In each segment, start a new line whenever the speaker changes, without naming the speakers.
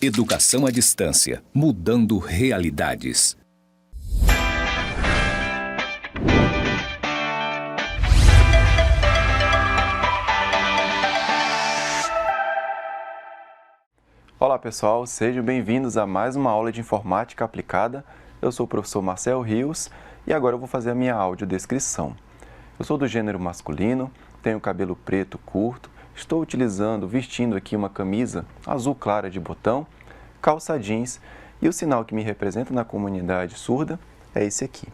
Educação à distância, mudando realidades.
Olá pessoal, sejam bem-vindos a mais uma aula de informática aplicada. Eu sou o professor Marcel Rios e agora eu vou fazer a minha audiodescrição. Eu sou do gênero masculino, tenho cabelo preto curto, estou vestindo aqui uma camisa azul clara de botão, calça jeans e o sinal que me representa na comunidade surda é esse aqui.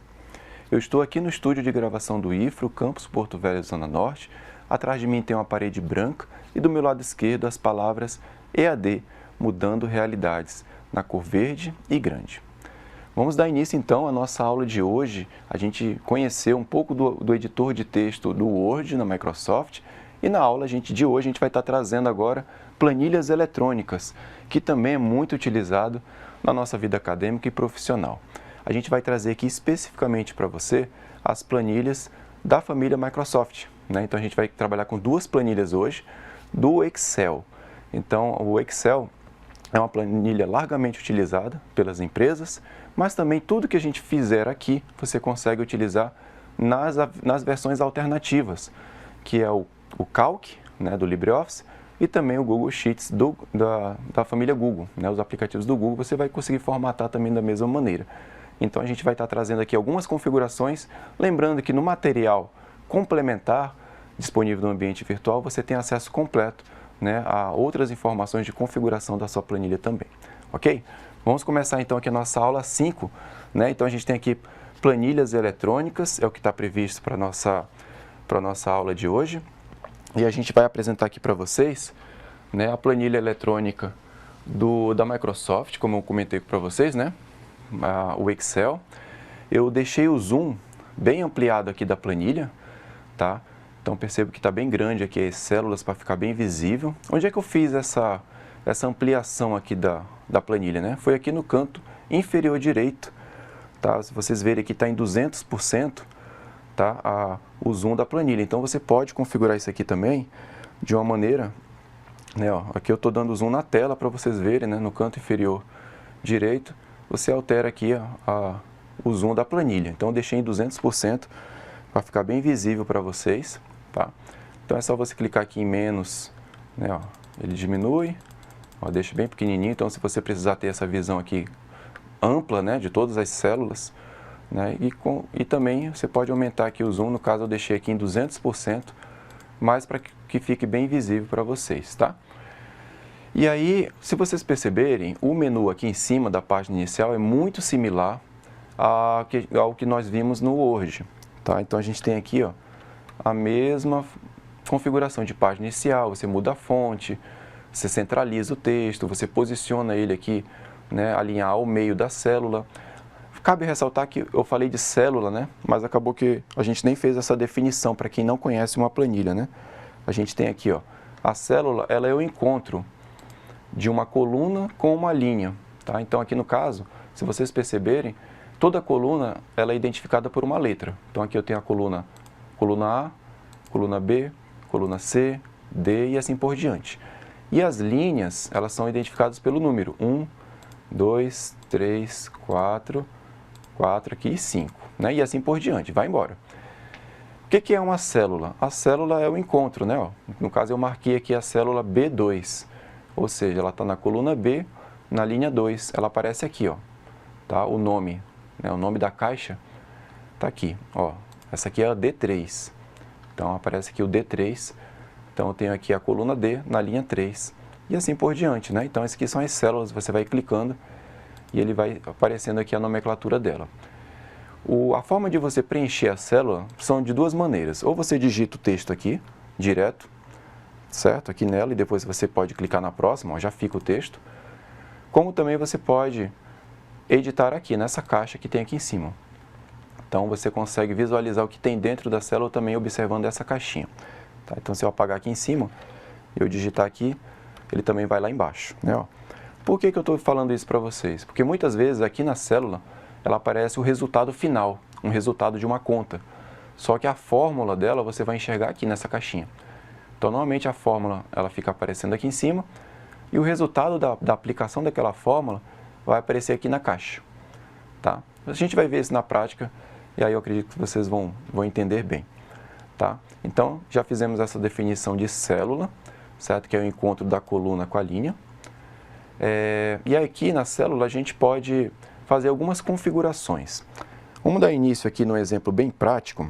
Eu estou aqui no estúdio de gravação do IFRO, Campus Porto Velho, Zona Norte. Atrás de mim tem uma parede branca e do meu lado esquerdo as palavras EAD, Mudando Realidades, na cor verde e grande. Vamos dar início então à nossa aula de hoje. A gente conheceu um pouco do editor de texto do Word na Microsoft e na aula de hoje a gente vai estar trazendo agora planilhas eletrônicas, que também é muito utilizado na nossa vida acadêmica e profissional. A gente vai trazer aqui especificamente para você as planilhas da família Microsoft, né? Então a gente vai trabalhar com duas planilhas hoje do Excel. Então o Excel é uma planilha largamente utilizada pelas empresas, mas também tudo que a gente fizer aqui você consegue utilizar nas versões alternativas, que é o Calc, né, do LibreOffice, e também o Google Sheets da família Google, né, os aplicativos do Google, você vai conseguir formatar também da mesma maneira. Então a gente vai estar trazendo aqui algumas configurações, lembrando que no material complementar disponível no ambiente virtual você tem acesso completo, né, a outras informações de configuração da sua planilha também, ok? Vamos começar então aqui a nossa aula 5, né? Então a gente tem aqui planilhas eletrônicas, é o que está previsto para a nossa aula de hoje. E a gente vai apresentar aqui para vocês, né, a planilha eletrônica da Microsoft, como eu comentei para vocês, né, o Excel. Eu deixei o zoom bem ampliado aqui da planilha, tá? Então percebo que está bem grande aqui as células para ficar bem visível. Onde é que eu fiz essa ampliação aqui da planilha, né? Foi aqui no canto inferior direito, tá? Se vocês verem aqui está em 200%, tá? O zoom da planilha. Então você pode configurar isso aqui também de uma maneira, né? Ó, aqui eu estou dando zoom na tela para vocês verem, né? No canto inferior direito, você altera aqui o zoom da planilha. Então eu deixei em 200% para ficar bem visível para vocês, tá? Então é só você clicar aqui em menos, né? Ó, ele diminui, ó, deixa bem pequenininho. Então se você precisar ter essa visão aqui ampla, né, de todas as células, né, e também você pode aumentar aqui o zoom, no caso eu deixei aqui em 200%, mais para que fique bem visível para vocês, tá? E aí, se vocês perceberem, o menu aqui em cima da página inicial é muito similar ao que nós vimos no Word, tá? Então a gente tem aqui, ó, a mesma configuração de página inicial, você muda a fonte, você centraliza o texto, você posiciona ele aqui, né, alinhar ao meio da célula. Cabe ressaltar que eu falei de célula, né, mas acabou que a gente nem fez essa definição para quem não conhece uma planilha, né? A gente tem aqui, ó, a célula, ela é o encontro de uma coluna com uma linha, tá? Então aqui no caso, se vocês perceberem, toda coluna ela é identificada por uma letra. Então aqui eu tenho a coluna A, coluna B, coluna C, D e assim por diante. E as linhas, elas são identificadas pelo número 1, 2, 3, 4 aqui e 5, né? E assim por diante, vai embora. O que é uma célula? A célula é o encontro, né? Ó, no caso eu marquei aqui a célula B2, ou seja, ela está na coluna B, na linha 2, ela aparece aqui, ó, tá? O nome, né? O nome da caixa está aqui, ó, essa aqui é a D3, então aparece aqui o D3, então eu tenho aqui a coluna D na linha 3, e assim por diante, né? Então essas aqui são as células, você vai clicando e ele vai aparecendo aqui a nomenclatura dela. A forma de você preencher a célula são de duas maneiras. Ou você digita o texto aqui, direto, certo? Aqui nela, e depois você pode clicar na próxima, ó, já fica o texto. Como também você pode editar aqui, nessa caixa que tem aqui em cima. Então você consegue visualizar o que tem dentro da célula também observando essa caixinha. Tá? Então se eu apagar aqui em cima, eu digitar aqui, ele também vai lá embaixo, né? Ó. Por que eu estou falando isso para vocês? Porque muitas vezes aqui na célula, ela aparece o resultado final, um resultado de uma conta. Só que a fórmula dela você vai enxergar aqui nessa caixinha. Então normalmente a fórmula ela fica aparecendo aqui em cima, e o resultado da aplicação daquela fórmula vai aparecer aqui na caixa. Tá? A gente vai ver isso na prática e aí eu acredito que vocês vão entender bem. Tá? Então, já fizemos essa definição de célula, certo? Que é o encontro da coluna com a linha. E aqui na célula a gente pode fazer algumas configurações. Vamos dar início aqui no exemplo bem prático,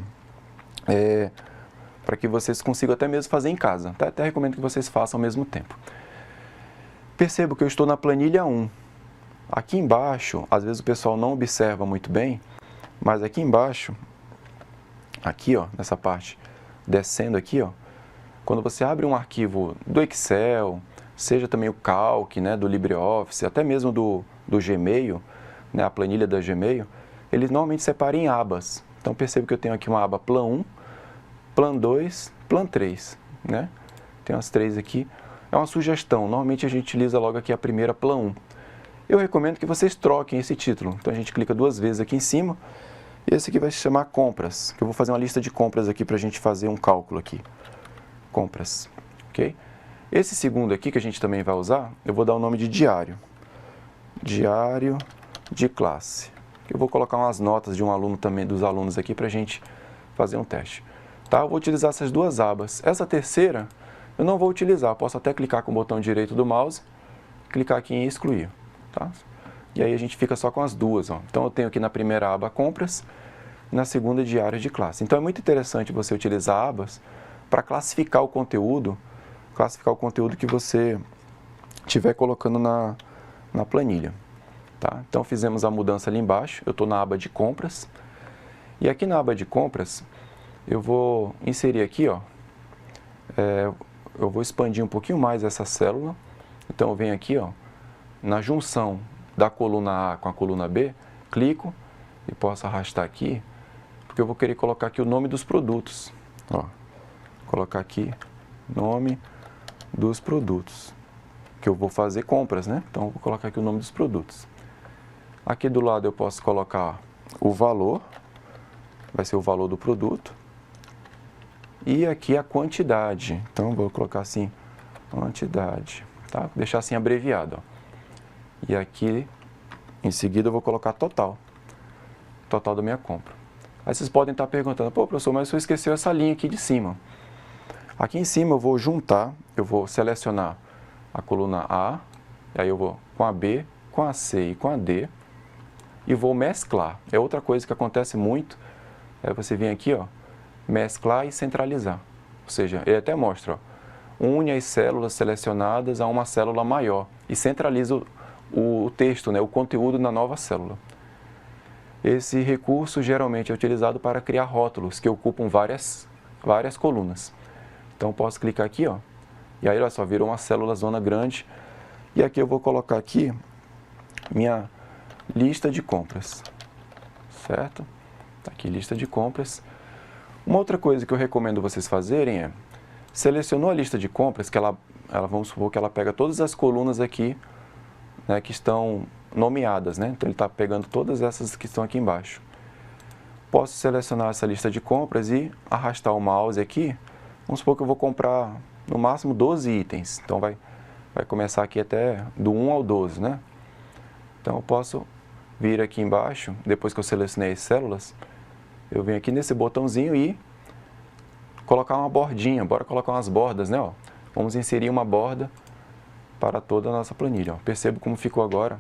para que vocês consigam até mesmo fazer em casa. Tá? Até recomendo que vocês façam ao mesmo tempo. Percebo que eu estou na planilha 1. Aqui embaixo, às vezes o pessoal não observa muito bem, mas aqui embaixo, aqui ó, nessa parte, descendo aqui, ó, quando você abre um arquivo do Excel, seja também o Calc, né, do LibreOffice, até mesmo do Gmail, né, a planilha da Gmail, eles normalmente separam em abas. Então percebo que eu tenho aqui uma aba Plan 1, Plan 2, Plan 3, né? Tem as três aqui. É uma sugestão, normalmente a gente utiliza logo aqui a primeira Plan 1. Eu recomendo que vocês troquem esse título. Então a gente clica duas vezes aqui em cima. E esse aqui vai se chamar compras, que eu vou fazer uma lista de compras aqui para a gente fazer um cálculo aqui. Compras, ok? Esse segundo aqui que a gente também vai usar, eu vou dar o nome de diário. Diário de classe. Eu vou colocar umas notas de um aluno também, dos alunos aqui para a gente fazer um teste. Tá? Eu vou utilizar essas duas abas. Essa terceira eu não vou utilizar. Eu posso até clicar com o botão direito do mouse, clicar aqui em excluir. Tá? E aí a gente fica só com as duas. Ó. Então eu tenho aqui na primeira aba compras e na segunda diário de classe. Então é muito interessante você utilizar abas para classificar o conteúdo que você estiver colocando na planilha. Tá? Então fizemos a mudança ali embaixo, eu estou na aba de compras. E aqui na aba de compras, eu vou inserir aqui, ó, eu vou expandir um pouquinho mais essa célula. Então eu venho aqui, ó, na junção da coluna A com a coluna B, clico e posso arrastar aqui, porque eu vou querer colocar aqui o nome dos produtos. Ó, colocar aqui nome dos produtos, que eu vou fazer compras, né? Então eu vou colocar aqui o nome dos produtos. Aqui do lado eu posso colocar o valor, vai ser o valor do produto. E aqui a quantidade, então eu vou colocar assim, quantidade, tá? Vou deixar assim abreviado, ó. E aqui, em seguida, eu vou colocar total da minha compra. Aí vocês podem estar perguntando, pô, professor, mas você esqueceu essa linha aqui de cima. Aqui em cima eu vou juntar, eu vou selecionar a coluna A, aí eu vou com a B, com a C e com a D, e vou mesclar. É outra coisa que acontece muito, você vem aqui, ó, mesclar e centralizar. Ou seja, ele até mostra, ó, une as células selecionadas a uma célula maior e centraliza o texto, né, o conteúdo na nova célula. Esse recurso geralmente é utilizado para criar rótulos que ocupam várias colunas. Então posso clicar aqui, ó, e aí olha só, virou uma célula zona grande. E aqui eu vou colocar aqui minha lista de compras, certo? Tá aqui, lista de compras. Uma outra coisa que eu recomendo vocês fazerem é, selecionou a lista de compras, que ela vamos supor que ela pega todas as colunas aqui, né, que estão nomeadas, né? Então ele está pegando todas essas que estão aqui embaixo. Posso selecionar essa lista de compras e arrastar o mouse aqui. Vamos supor que eu vou comprar no máximo 12 itens. Então vai começar aqui até do 1 ao 12, né? Então eu posso vir aqui embaixo, depois que eu selecionei as células, eu venho aqui nesse botãozinho e colocar uma bordinha. Bora colocar umas bordas, né? Ó. Vamos inserir uma borda para toda a nossa planilha. Ó. Percebo como ficou agora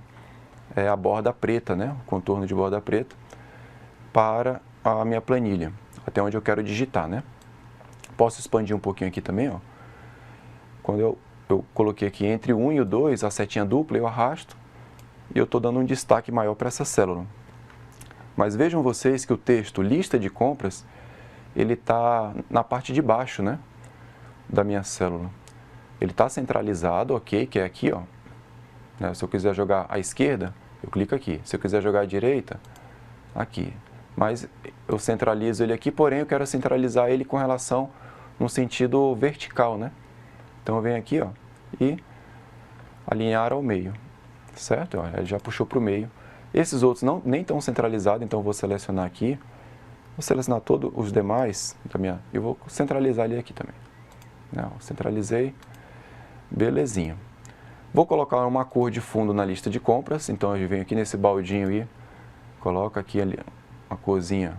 a borda preta, né? O contorno de borda preta para a minha planilha, até onde eu quero digitar, né? Posso expandir um pouquinho aqui também, ó. Quando eu coloquei aqui entre o 1 e o 2, a setinha dupla, eu arrasto e eu estou dando um destaque maior para essa célula. Mas vejam vocês que o texto lista de compras, ele está na parte de baixo, né? Da minha célula. Ele está centralizado, ok, que é aqui, ó. Né? Se eu quiser jogar à esquerda, eu clico aqui. Se eu quiser jogar à direita, aqui. Mas eu centralizo ele aqui, porém eu quero centralizar ele com relação no sentido vertical, né? Então eu venho aqui, ó, e alinhar ao meio, certo? Ó, ele já puxou para o meio. Esses outros nem estão centralizados, então eu vou selecionar aqui. Vou selecionar todos os demais e vou centralizar ele aqui também. Não, centralizei. Belezinha. Vou colocar uma cor de fundo na lista de compras, então eu venho aqui nesse baldinho e coloco aqui uma corzinha,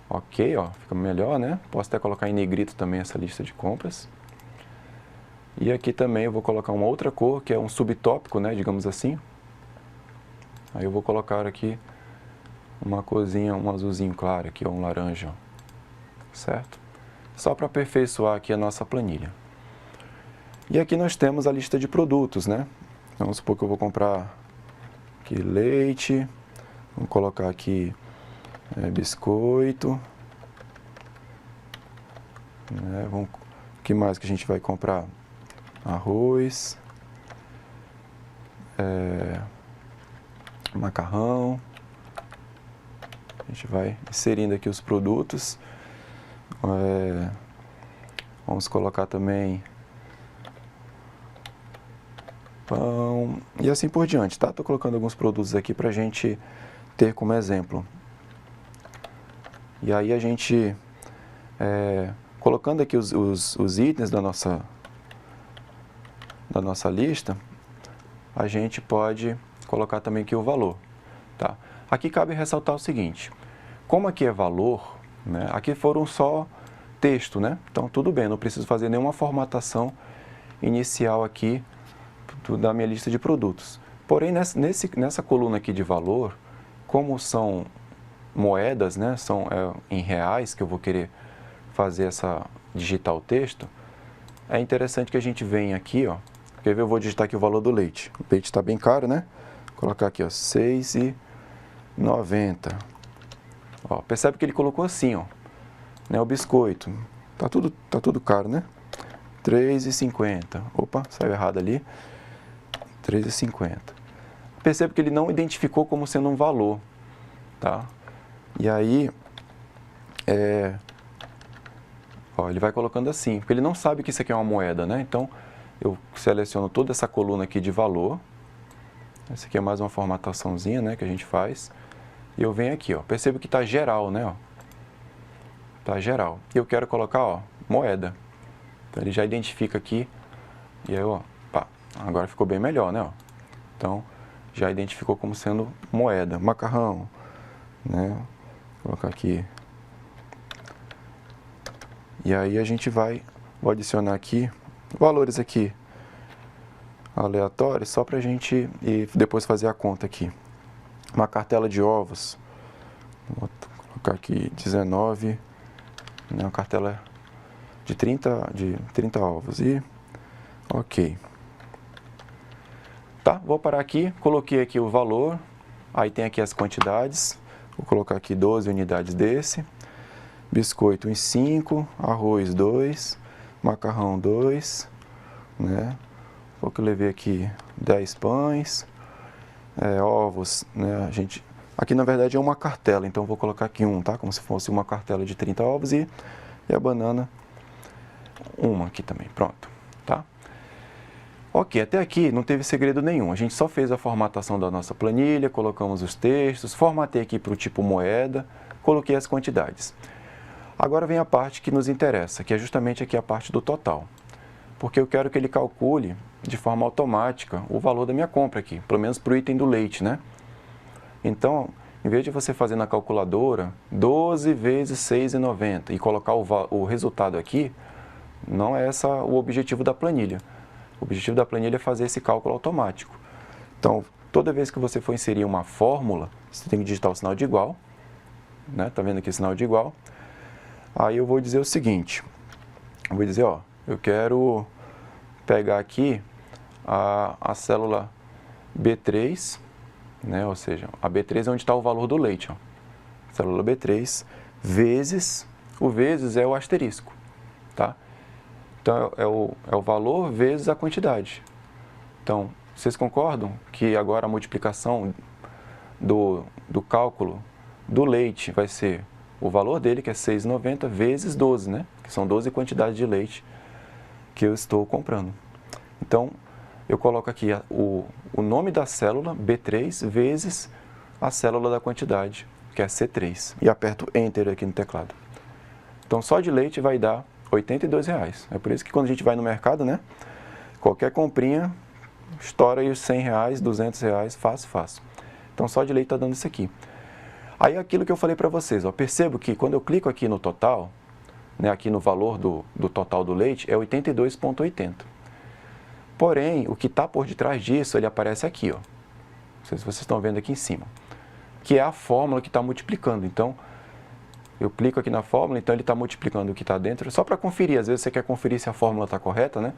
ok, ó, fica melhor, né? Posso até colocar em negrito também essa lista de compras. E aqui também eu vou colocar uma outra cor, que é um subtópico, né, digamos assim. Aí eu vou colocar aqui uma corzinha, um azulzinho claro aqui, ó, um laranja, ó, certo? Só para aperfeiçoar aqui a nossa planilha. E aqui nós temos a lista de produtos, né? Vamos supor que eu vou comprar aqui leite, vamos colocar aqui biscoito, né? O que mais que a gente vai comprar? Arroz, macarrão. A gente vai inserindo aqui os produtos. Vamos colocar também pão e assim por diante, tá? Estou colocando alguns produtos aqui para a gente ter como exemplo. E aí a gente, colocando aqui os itens da nossa lista, a gente pode colocar também aqui o valor, tá? Aqui cabe ressaltar o seguinte, como aqui é valor, né, aqui foram só texto, né? Então tudo bem, não preciso fazer nenhuma formatação inicial aqui da minha lista de produtos. Porém, nessa coluna aqui de valor, como são moedas, né, são em reais que eu vou querer fazer digitar o texto, é interessante que a gente venha aqui, ó, quer ver, eu vou digitar aqui o valor do leite. O leite está bem caro, né? Vou colocar aqui, ó, R$ 6,90. Ó, percebe que ele colocou assim, ó, né, o biscoito. Tá tudo caro, né? R$ 3,50. Opa, saiu errado ali. R$ 3,50. Percebe que ele não identificou como sendo um valor, tá? E aí, ó, ele vai colocando assim, porque ele não sabe que isso aqui é uma moeda, né? Então, eu seleciono toda essa coluna aqui de valor. Essa aqui é mais uma formataçãozinha, né, que a gente faz. E eu venho aqui, ó, percebo que está geral, né, ó. Tá geral. E eu quero colocar, ó, moeda. Então, ele já identifica aqui. E aí, ó, pá, agora ficou bem melhor, né, ó. Então, já identificou como sendo moeda. Macarrão, né, vou colocar aqui. E aí a gente vou adicionar aqui valores aqui aleatórios, só para a gente depois fazer a conta aqui. Uma cartela de ovos, vou colocar aqui 19, né, uma cartela de 30 ovos e ok. Tá, vou parar aqui, coloquei aqui o valor, aí tem aqui as quantidades, vou colocar aqui 12 unidades desse, biscoito em 5, arroz 2, macarrão 2, né? Vou que eu levei aqui 10 pães, ovos, né? Aqui na verdade é uma cartela, então vou colocar aqui um, tá? Como se fosse uma cartela de 30 ovos e a banana, uma aqui também, pronto, tá? Ok, até aqui não teve segredo nenhum, a gente só fez a formatação da nossa planilha, colocamos os textos, formatei aqui para o tipo moeda, coloquei as quantidades. Agora vem a parte que nos interessa, que é justamente aqui a parte do total. Porque eu quero que ele calcule de forma automática o valor da minha compra aqui, pelo menos para o item do leite, né? Então, em vez de você fazer na calculadora 12 vezes 6,90 e colocar o resultado aqui, não é esse o objetivo da planilha. O objetivo da planilha é fazer esse cálculo automático. Então, toda vez que você for inserir uma fórmula, você tem que digitar o sinal de igual, né? Tá vendo aqui o sinal de igual? Aí eu vou dizer o seguinte, eu vou dizer, ó, eu quero pegar aqui a célula B3, né, ou seja, a B3 é onde está o valor do leite, ó, célula B3, vezes, o vezes é o asterisco, tá? Então, é o valor vezes a quantidade. Então, vocês concordam que agora a multiplicação do cálculo do leite vai ser o valor dele, que é 6,90, vezes 12, né? Que são 12 quantidades de leite que eu estou comprando. Então, eu coloco aqui o nome da célula, B3, vezes a célula da quantidade, que é C3. E aperto Enter aqui no teclado. Então, só de leite vai dar R$ 82,00. É por isso que quando a gente vai no mercado, né? Qualquer comprinha estoura aí os R$100, R$200, fácil, fácil. Então, só de leite está dando isso aqui. Aí, aquilo que eu falei para vocês, ó, percebo que quando eu clico aqui no total, né, aqui no valor do total do leite, é 82,80. Porém, o que está por detrás disso, ele aparece aqui, ó. Não sei se vocês estão vendo aqui em cima, que é a fórmula que está multiplicando. Então, eu clico aqui na fórmula, então ele está multiplicando o que está dentro, só para conferir. Às vezes você quer conferir se a fórmula está correta, né?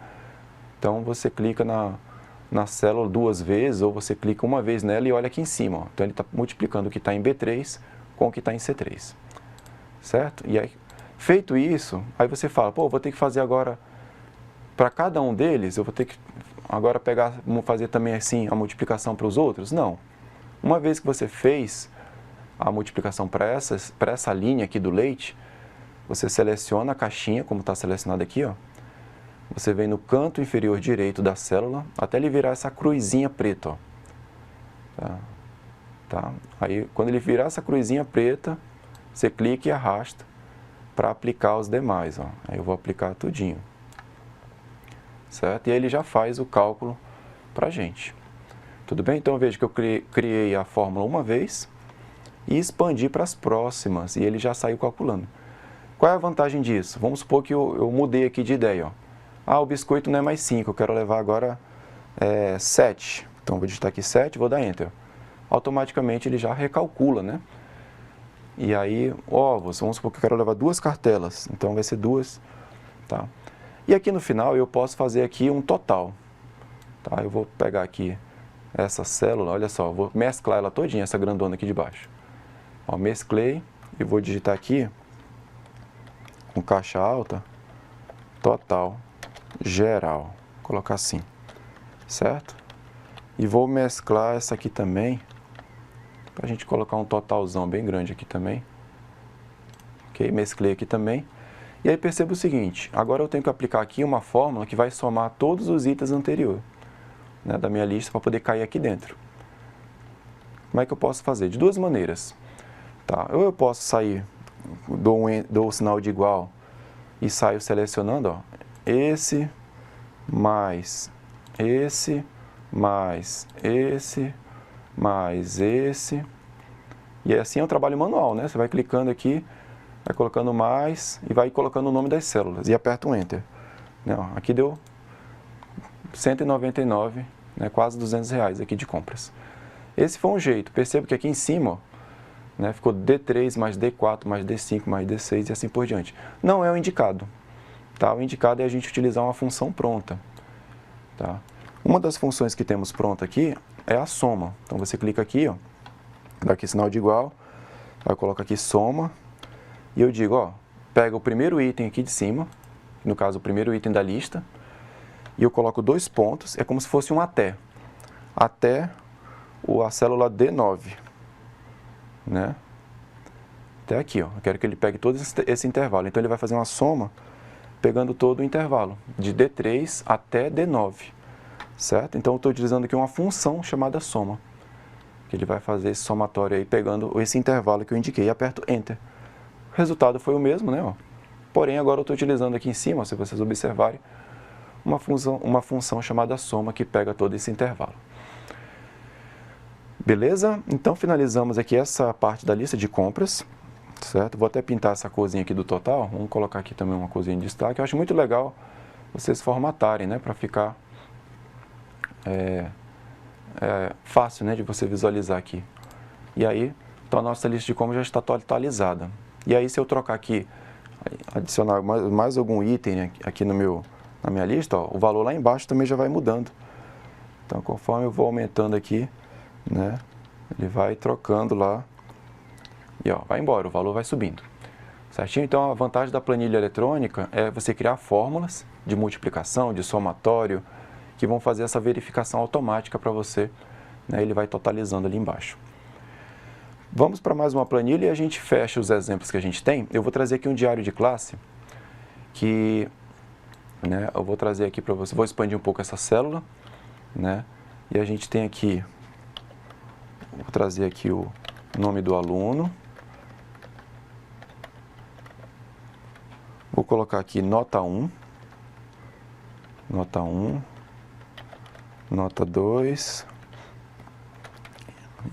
Então, você clica na célula 2 vezes, ou você clica uma vez nela e olha aqui em cima, ó. Então, ele está multiplicando o que está em B3 com o que está em C3, certo? E aí, feito isso, aí você fala, pô, vou ter que fazer agora, para cada um deles, eu vou ter que agora pegar, fazer também assim a multiplicação para os outros? Não. Uma vez que você fez a multiplicação para essa linha aqui do leite, você seleciona a caixinha, como está selecionado aqui, ó. Você vem no canto inferior direito da célula, até ele virar essa cruzinha preta, ó. Tá? Aí, quando ele virar essa cruzinha preta, você clica e arrasta para aplicar os demais, ó. Aí eu vou aplicar tudinho, certo? E aí ele já faz o cálculo para a gente. Tudo bem? Então, veja que eu criei a fórmula uma vez e expandi para as próximas, e ele já saiu calculando. Qual é a vantagem disso? Vamos supor que eu mudei aqui de ideia, ó. Ah, o biscoito não é mais 5, eu quero levar agora 7. Então, vou digitar aqui 7, vou dar Enter. Automaticamente ele já recalcula, né? E aí, ovos, vamos supor que eu quero levar 2 cartelas, então vai ser 2, tá? E aqui no final eu posso fazer aqui um total, tá? Eu vou pegar aqui essa célula, olha só, vou mesclar ela todinha, essa grandona aqui de baixo. Ó, mesclei e vou digitar aqui, com caixa alta, total, geral, vou colocar assim, certo? E vou mesclar essa aqui também, para a gente colocar um totalzão bem grande aqui também. Ok, mesclei aqui também. E aí perceba o seguinte, agora eu tenho que aplicar aqui uma fórmula que vai somar todos os itens anteriores, né, da minha lista para poder cair aqui dentro. Como é que eu posso fazer? De duas maneiras. Tá? Ou eu posso sair, dou o sinal de igual e saio selecionando, ó, esse, mais esse, mais esse, mais esse. E assim é um trabalho manual, né? Você vai clicando aqui, vai colocando mais e vai colocando o nome das células e aperta um Enter. Né? Ó, aqui deu 199, né, quase R$200 aqui de compras. Esse foi um jeito. Perceba que aqui em cima, ó, né, ficou D3 mais D4 mais D5 mais D6 e assim por diante. Não é o indicado. Tá? O indicado é a gente utilizar uma função pronta. Tá? Uma das funções que temos pronta aqui é a soma. Então você clica aqui, ó, dá aqui sinal de igual, aí coloca aqui soma, e eu digo, ó, pega o primeiro item aqui de cima, no caso o primeiro item da lista, e eu coloco 2 pontos, é como se fosse um até a célula D9, né? Até aqui, ó, eu quero que ele pegue todo esse intervalo, então ele vai fazer uma soma pegando todo o intervalo, de D3 até D9, certo? Então eu estou utilizando aqui uma função chamada soma, que ele vai fazer esse somatório aí pegando esse intervalo que eu indiquei e aperto Enter. O resultado foi o mesmo, né? Ó. Porém, agora eu estou utilizando aqui em cima, se vocês observarem, uma função chamada soma que pega todo esse intervalo. Beleza? Então finalizamos aqui essa parte da lista de compras, certo? Vou até pintar essa corzinha aqui do total, vamos colocar aqui também uma corzinha de destaque. Eu acho muito legal vocês formatarem, né? Para ficar fácil, né, de você visualizar aqui. E aí, então a nossa lista de compras já está atualizada. E aí, se eu trocar aqui, adicionar mais algum item aqui na minha lista, ó, o valor lá embaixo também já vai mudando. Então, conforme eu vou aumentando aqui, né, ele vai trocando lá e ó, vai embora, o valor vai subindo. Certinho? Então, a vantagem da planilha eletrônica é você criar fórmulas de multiplicação, de somatório, que vão fazer essa verificação automática para você, né, ele vai totalizando ali embaixo. Vamos para mais uma planilha e a gente fecha os exemplos que a gente tem. Eu vou trazer aqui um diário de classe, que, né, eu vou trazer aqui para você, vou expandir um pouco essa célula, né, e a gente tem aqui, vou trazer aqui o nome do aluno, vou colocar aqui nota 1, nota 2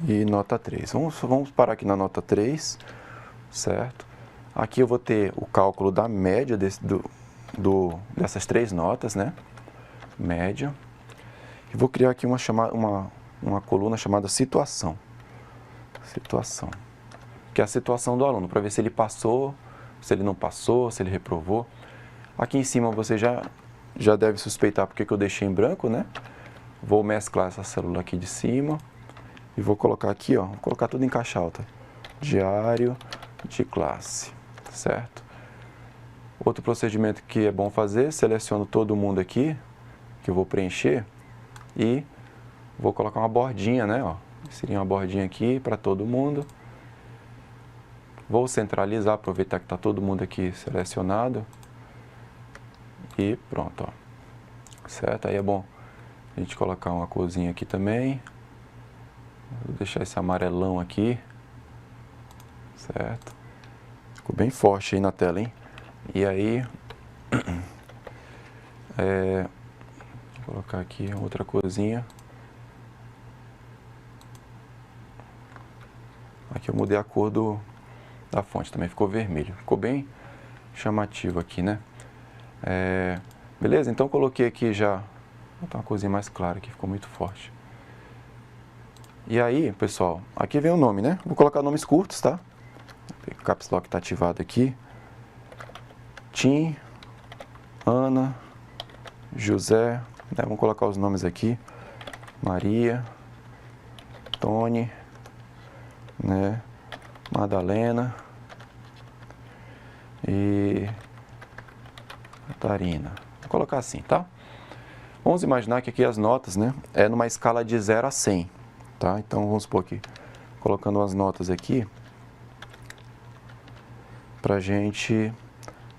e nota 3. Vamos parar aqui na nota 3, certo? Aqui eu vou ter o cálculo da média dessas 3 notas, né? Média. E vou criar aqui uma coluna chamada situação. Situação. Que é a situação do aluno, para ver se ele passou, se ele não passou, se ele reprovou. Aqui em cima você já deve suspeitar porque que eu deixei em branco, né? Vou mesclar essa célula aqui de cima e vou colocar aqui, ó, vou colocar tudo em caixa alta. Diário de classe, certo? Outro procedimento que é bom fazer, seleciono todo mundo aqui, que eu vou preencher, e vou colocar uma bordinha, né, ó. Seria uma bordinha aqui para todo mundo. Vou centralizar, aproveitar que está todo mundo aqui selecionado. E pronto, ó. Certo? Aí é bom a gente colocar uma corzinha aqui também. Vou deixar esse amarelão aqui. Certo? Ficou bem forte aí na tela, hein? E aí, vou colocar aqui outra corzinha. Aqui eu mudei a cor da fonte, também ficou vermelho. Ficou bem chamativo aqui, né? Beleza? Então coloquei aqui já, vou botar uma corzinha mais clara aqui, ficou muito forte. E aí, pessoal, aqui vem o nome, né? Vou colocar nomes curtos, tá? O caps lock está ativado aqui. Tim, Ana, José, né? Vamos colocar os nomes aqui. Maria, Tony, né? Madalena e Catarina. Vou colocar assim, tá? Vamos imaginar que aqui as notas, né, é numa escala de 0 a 100, tá? Então vamos supor aqui, colocando as notas aqui, pra gente,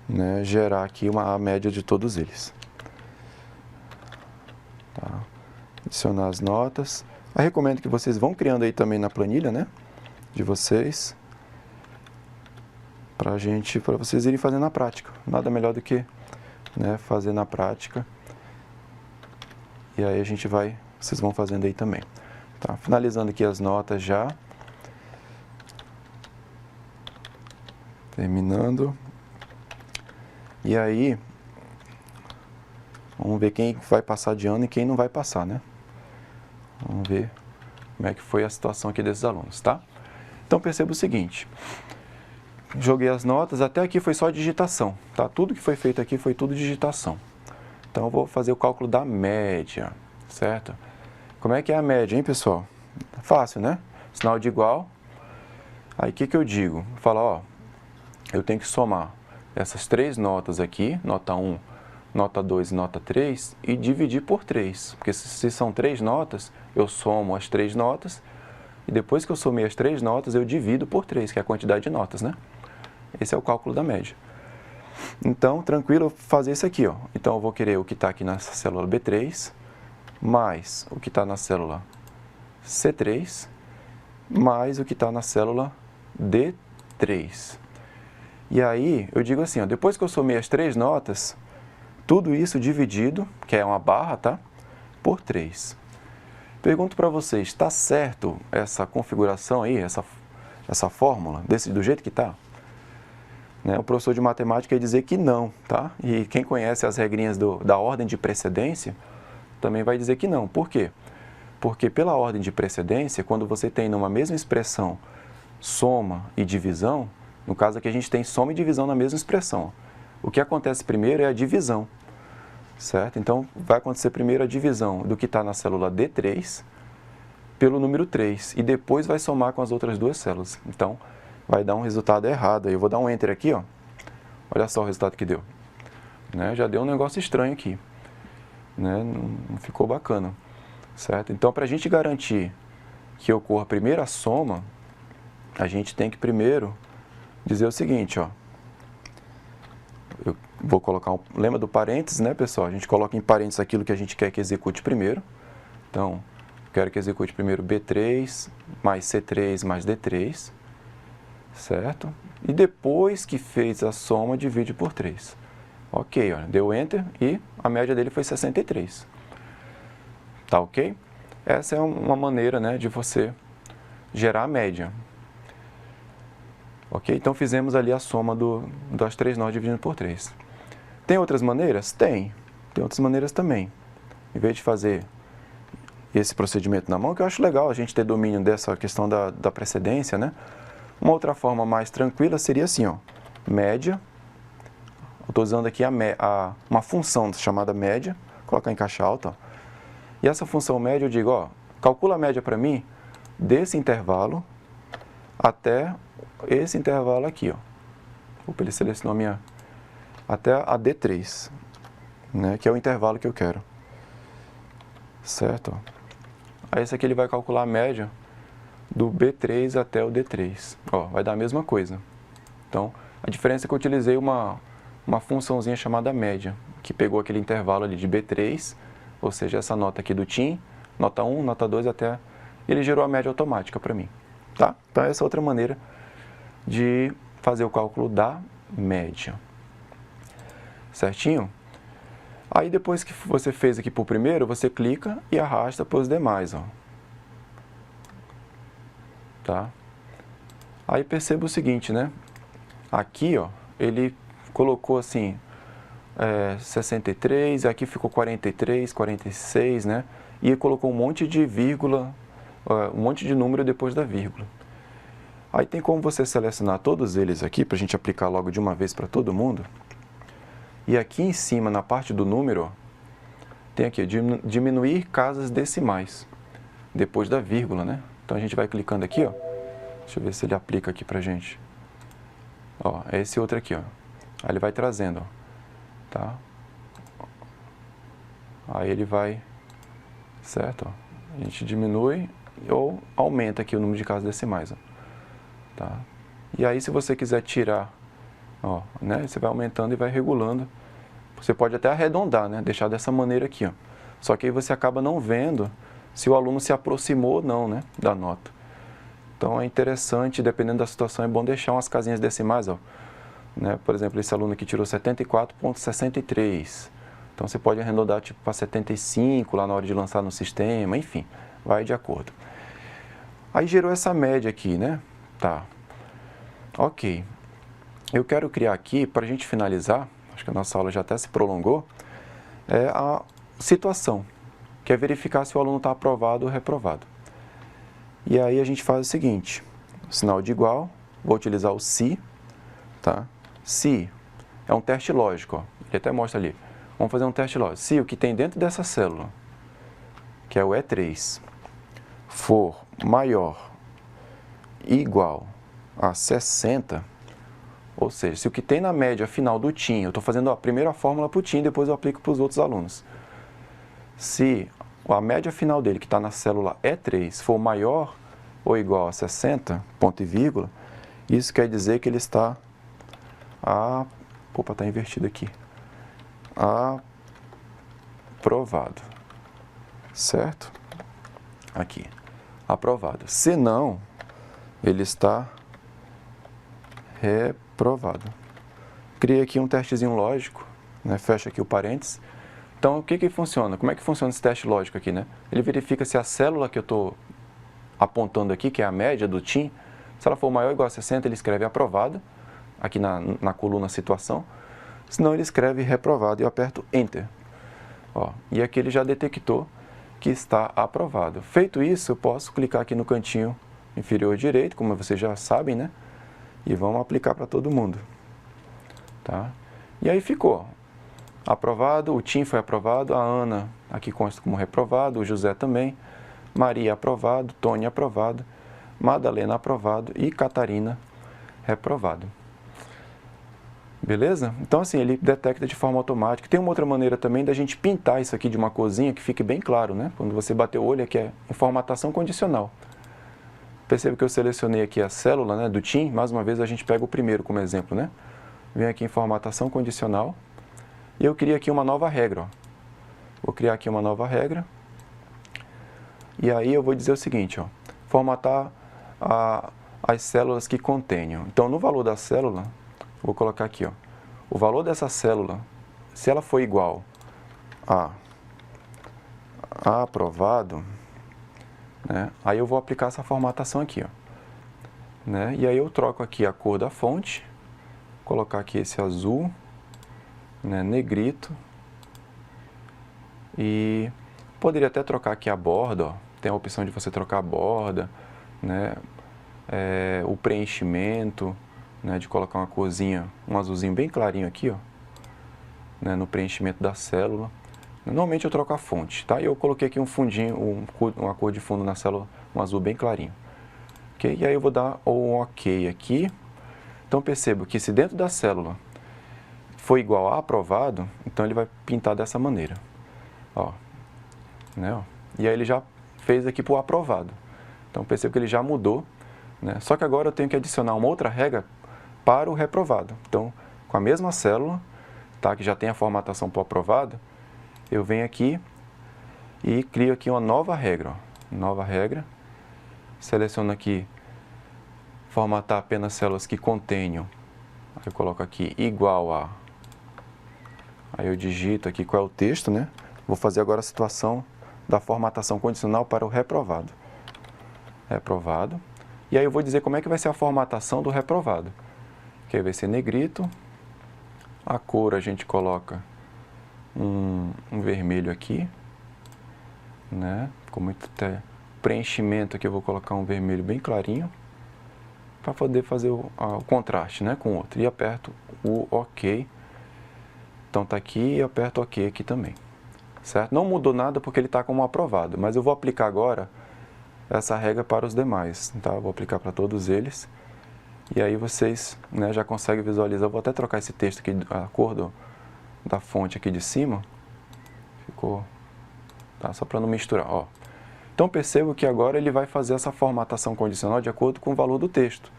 né, gerar aqui a média de todos eles. Tá? Adicionar as notas. Eu recomendo que vocês vão criando aí também na planilha, né, de vocês, para vocês irem fazendo na prática. Nada melhor do que, né, fazer na prática. E aí vocês vão fazendo aí também. Tá? Finalizando aqui as notas já. Terminando. E aí, vamos ver quem vai passar de ano e quem não vai passar, né? Vamos ver como é que foi a situação aqui desses alunos, tá? Então perceba o seguinte. Joguei as notas, até aqui foi só digitação, tá? Tudo que foi feito aqui foi tudo digitação. Então eu vou fazer o cálculo da média, certo? Como é que é a média, hein, pessoal? Fácil, né? Sinal de igual. Aí o que eu digo? Falo, ó, eu tenho que somar essas 3 notas aqui, nota 1, nota 2 e nota 3, e dividir por 3. Porque se são 3 notas, eu somo as 3 notas, e depois que eu somei as 3 notas, eu divido por 3, que é a quantidade de notas, né? Esse é o cálculo da média. Então, tranquilo fazer isso aqui, ó. Então, eu vou querer o que está aqui nessa célula B3, mais o que está na célula C3, mais o que está na célula D3. E aí, eu digo assim, ó, depois que eu somei as 3 notas, tudo isso dividido, que é uma barra, tá? Por 3. Pergunto para vocês, está certo essa configuração aí, essa fórmula, do jeito que está? Né? O professor de matemática ia dizer que não, tá? E quem conhece as regrinhas da ordem de precedência também vai dizer que não. Por quê? Porque pela ordem de precedência, quando você tem numa mesma expressão soma e divisão, no caso aqui a gente tem soma e divisão na mesma expressão. O que acontece primeiro é a divisão, certo? Então vai acontecer primeiro a divisão do que está na célula D3 pelo número 3 e depois vai somar com as outras 2 células. Então vai dar um resultado errado. Eu vou dar um Enter aqui, ó. Olha só o resultado que deu. Né? Já deu um negócio estranho aqui. Né? Não ficou bacana. Certo? Então, para a gente garantir que ocorra primeiro a soma, a gente tem que primeiro dizer o seguinte, ó. Eu vou colocar lembra do parênteses, né, pessoal? A gente coloca em parênteses aquilo que a gente quer que execute primeiro. Então, quero que execute primeiro B3 mais C3 mais D3. Certo? E depois que fez a soma, divide por 3. Ok, olha, deu Enter e a média dele foi 63. Tá ok? Essa é uma maneira, né, de você gerar a média. Ok? Então fizemos ali a soma das 3 nós dividindo por 3. Tem outras maneiras? Tem. Tem outras maneiras também. Em vez de fazer esse procedimento na mão, que eu acho legal a gente ter domínio dessa questão da precedência, né? Uma outra forma mais tranquila seria assim, ó, média. Eu estou usando aqui uma função chamada média, colocar em caixa alta, ó. E essa função média eu digo, ó, calcula a média para mim desse intervalo até esse intervalo aqui, ó. Opa, ele selecionou até a D3, né, que é o intervalo que eu quero. Certo? Aí esse aqui ele vai calcular a média do B3 até o D3. Ó, vai dar a mesma coisa. Então, a diferença é que eu utilizei uma funçãozinha chamada média, que pegou aquele intervalo ali de B3, ou seja, essa nota aqui do TIM, nota 1, nota 2 até... Ele gerou a média automática para mim. Tá? Então, essa é outra maneira de fazer o cálculo da média. Certinho? Aí, depois que você fez aqui para o primeiro, você clica e arrasta para os demais, ó. Tá? Aí, perceba o seguinte, né? Aqui, ó, ele colocou assim, 63, aqui ficou 43, 46, né? E colocou um monte de vírgula, um monte de número depois da vírgula. Aí tem como você selecionar todos eles aqui, para a gente aplicar logo de uma vez para todo mundo. E aqui em cima, na parte do número, ó, tem aqui, diminuir casas decimais, depois da vírgula, né? Então a gente vai clicando aqui, ó. Deixa eu ver se ele aplica aqui pra gente. Ó, é esse outro aqui, ó. Aí ele vai trazendo, ó. Tá? Aí ele vai, certo? Ó. A gente diminui ou aumenta aqui o número de casas decimais, ó. Tá? E aí se você quiser tirar, ó, né? Você vai aumentando e vai regulando. Você pode até arredondar, né? Deixar dessa maneira aqui, ó. Só que aí você acaba não vendo se o aluno se aproximou ou não, né? Da nota. Então é interessante, dependendo da situação, é bom deixar umas casinhas decimais, ó. Né? Por exemplo, esse aluno aqui tirou 74,63. Então você pode arredondar tipo para 75 lá na hora de lançar no sistema, enfim, vai de acordo. Aí gerou essa média aqui, né? Tá. Ok. Eu quero criar aqui, para a gente finalizar, acho que a nossa aula já até se prolongou, é a situação, que é verificar se o aluno está aprovado ou reprovado. E aí a gente faz o seguinte, sinal de igual, vou utilizar o se, tá? Se é um teste lógico, ó. Ele até mostra ali. Vamos fazer um teste lógico. Se o que tem dentro dessa célula, que é o E3, for maior igual a 60, ou seja, se o que tem na média final do TIM, eu estou fazendo a primeira fórmula para o TIM, depois eu aplico para os outros alunos. Se a média final dele, que está na célula E3, for maior ou igual a 60, ponto e vírgula, isso quer dizer que ele está... Opa, está invertido aqui. Aprovado. Certo? Aqui. Aprovado. Se não, ele está reprovado. Criei aqui um testezinho lógico, né? Fecha aqui o parênteses. Então, o que funciona? Como é que funciona esse teste lógico aqui, né? Ele verifica se a célula que eu estou apontando aqui, que é a média do TIM, se ela for maior ou igual a 60, ele escreve aprovado, aqui na coluna situação. Senão, ele escreve reprovado e eu aperto Enter. Ó, e aqui ele já detectou que está aprovado. Feito isso, eu posso clicar aqui no cantinho inferior direito, como vocês já sabem, né? E vamos aplicar para todo mundo. Tá? E aí ficou. Aprovado, o TIM foi aprovado, a Ana aqui consta como reprovado, o José também, Maria aprovado, Tony aprovado, Madalena aprovado e Catarina reprovado. Beleza? Então assim, ele detecta de forma automática. Tem uma outra maneira também da gente pintar isso aqui de uma corzinha que fique bem claro, né? Quando você bater o olho aqui é em formatação condicional. Perceba que eu selecionei aqui a célula, né, do TIM, mais uma vez a gente pega o primeiro como exemplo, né? Vem aqui em formatação condicional e eu crio aqui uma nova regra, ó. Vou criar aqui uma nova regra e aí eu vou dizer o seguinte, ó, formatar as células que contenham. Então, no valor da célula, vou colocar aqui, ó, o valor dessa célula, se ela for igual a aprovado, né? Aí eu vou aplicar essa formatação aqui, ó, né? E aí eu troco aqui a cor da fonte, colocar aqui esse azul, né, negrito, e poderia até trocar aqui a borda, ó. Tem a opção de você trocar a borda, né, o preenchimento, né, de colocar uma corzinha, um azulzinho bem clarinho aqui, ó, né, no preenchimento da célula. Normalmente eu troco a fonte, tá? E eu coloquei aqui um fundinho, uma cor de fundo na célula, um azul bem clarinho. Okay? E aí eu vou dar um OK aqui. Então percebo que se dentro da célula for igual a aprovado, então ele vai pintar dessa maneira. Ó, né, ó. E aí ele já fez aqui para o aprovado. Então percebo que ele já mudou, né? Só que agora eu tenho que adicionar uma outra regra para o reprovado. Então, com a mesma célula, tá, que já tem a formatação para o aprovado, eu venho aqui e crio aqui uma nova regra, ó. Nova regra, seleciono aqui, formatar apenas células que contenham, aí eu coloco aqui igual a, aí eu digito aqui qual é o texto, né? Vou fazer agora a situação da formatação condicional para o reprovado. Reprovado. E aí eu vou dizer como é que vai ser a formatação do reprovado. Que aí vai ser negrito, a cor a gente coloca um vermelho aqui, né? Com muito preenchimento aqui eu vou colocar um vermelho bem clarinho, para poder fazer o contraste, né, com o outro. E aperto o OK. Então tá aqui e aperto OK aqui também. Certo? Não mudou nada porque ele está como aprovado, mas eu vou aplicar agora essa regra para os demais, tá? Vou aplicar para todos eles. E aí vocês, né, já conseguem visualizar. Eu vou até trocar esse texto aqui, a cor da fonte aqui de cima. Ficou, tá? Só para não misturar, ó. Então percebo que agora ele vai fazer essa formatação condicional de acordo com o valor do texto.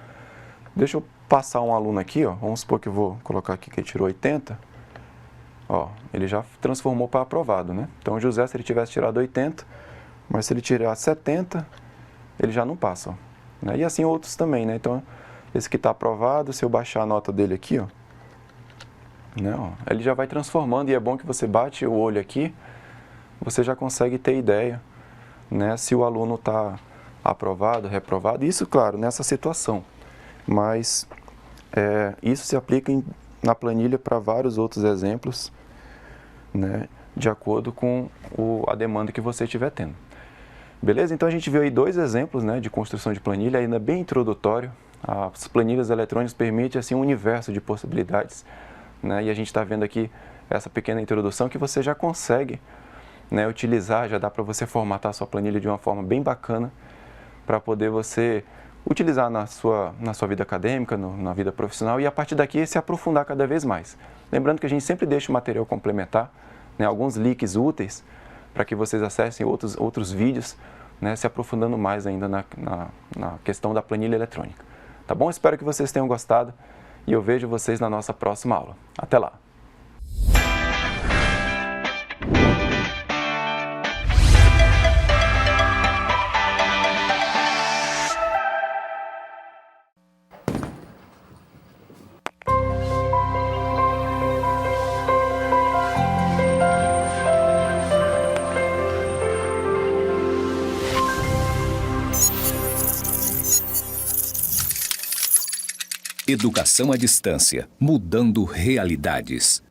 Deixa eu passar um aluno aqui, ó. Vamos supor que eu vou colocar aqui que ele tirou 80. Ó, ele já transformou para aprovado, né? Então José, se ele tivesse tirado 80, mas se ele tirar 70, ele já não passa, ó, né? E assim outros também, né? Então esse que está aprovado, se eu baixar a nota dele aqui, ó, né, ó, ele já vai transformando. E é bom que você bate o olho aqui, você já consegue ter ideia, né, se o aluno está aprovado, reprovado. Isso, claro, nessa situação, mas isso se aplica na planilha para vários outros exemplos, né, de acordo com a demanda que você estiver tendo. Beleza? Então a gente viu aí dois exemplos, né, de construção de planilha, ainda bem introdutório. As planilhas eletrônicas permitem assim, um universo de possibilidades, né, e a gente está vendo aqui essa pequena introdução que você já consegue, né, utilizar, já dá para você formatar a sua planilha de uma forma bem bacana para poder você utilizar na sua vida acadêmica, na vida profissional, e a partir daqui se aprofundar cada vez mais. Lembrando que a gente sempre deixa o material complementar, né, alguns links úteis para que vocês acessem outros vídeos, né, se aprofundando mais ainda na questão da planilha eletrônica. Tá bom? Espero que vocês tenham gostado e eu vejo vocês na nossa próxima aula. Até lá!
Educação à distância, mudando realidades.